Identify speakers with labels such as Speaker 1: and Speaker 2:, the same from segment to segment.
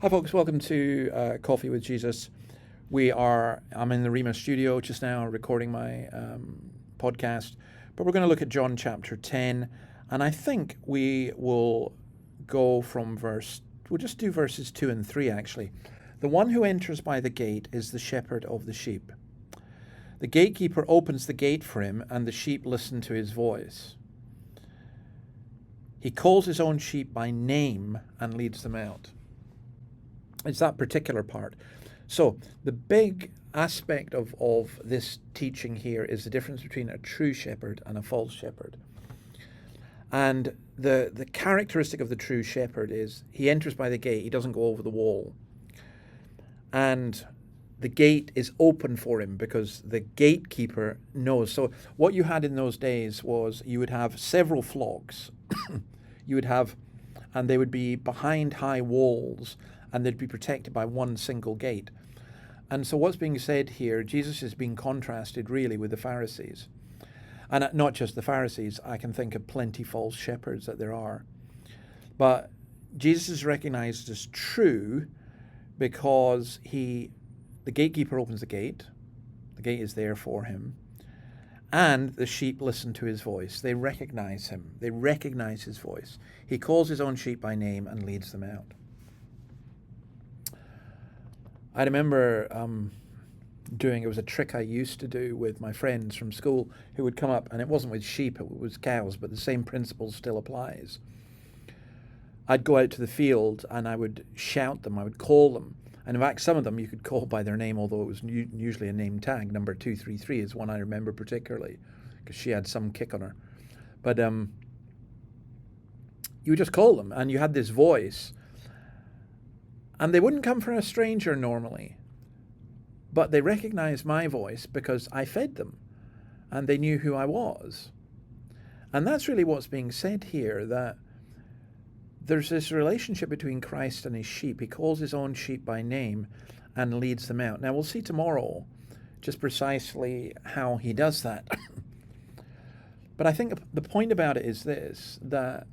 Speaker 1: Hi, folks. Welcome to Coffee with Jesus. I'm in the Rema studio just now recording my podcast, but we're going to look at John chapter 10. And I think we will we'll just do verses 2 and 3 actually. The one who enters by the gate is the shepherd of the sheep. The gatekeeper opens the gate for him, and the sheep listen to his voice. He calls his own sheep by name and leads them out. It's that particular part. So the big aspect of this teaching here is the difference between a true shepherd and a false shepherd. And the characteristic of the true shepherd is he enters by the gate, he doesn't go over the wall. And the gate is open for him because the gatekeeper knows. So what you had in those days was you would have several flocks. And they would be behind high walls, and they'd be protected by one single gate. And so what's being said here, Jesus is being contrasted really with the Pharisees. And not just the Pharisees, I can think of plenty false shepherds that there are. But Jesus is recognized as true because the gatekeeper opens the gate is there for him, and the sheep listen to his voice. They recognize him. They recognize his voice. He calls his own sheep by name and leads them out. I remember it was a trick I used to do with my friends from school who would come up, and it wasn't with sheep, it was cows, but the same principle still applies. I'd go out to the field and I would shout them, I would call them. And in fact, some of them you could call by their name, although it was usually a name tag. Number 233 is one I remember particularly because she had some kick on her. But you would just call them, and you had this voice. And they wouldn't come from a stranger normally, but they recognized my voice because I fed them, and they knew who I was. And that's really what's being said here, that there's this relationship between Christ and his sheep. He calls his own sheep by name and leads them out. Now, we'll see tomorrow just precisely how he does that. But I think the point about it is this, that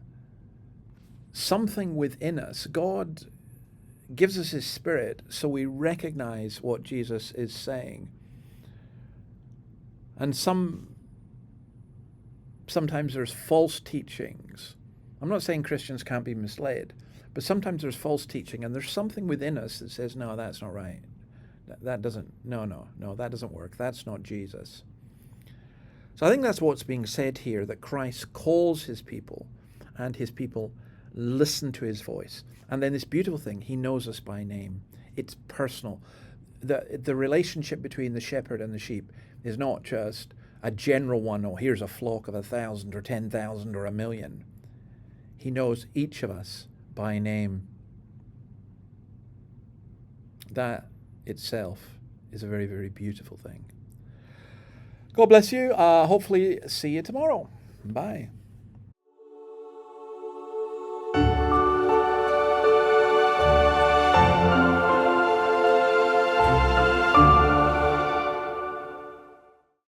Speaker 1: something within us, God gives us his Spirit so we recognize what Jesus is saying. And sometimes there's false teachings. I'm not saying Christians can't be misled, but sometimes there's false teaching, and there's something within us that says, no, that's not right. That doesn't work. That's not Jesus. So I think that's what's being said here, that Christ calls his people, and his people listen to his voice. And then this beautiful thing, he knows us by name. It's personal. The relationship between the shepherd and the sheep is not just a general one, oh, here's a flock of 1,000 or 10,000 or 1,000,000. He knows each of us by name. That itself is a very, very beautiful thing. God bless you. Hopefully see you tomorrow. Bye.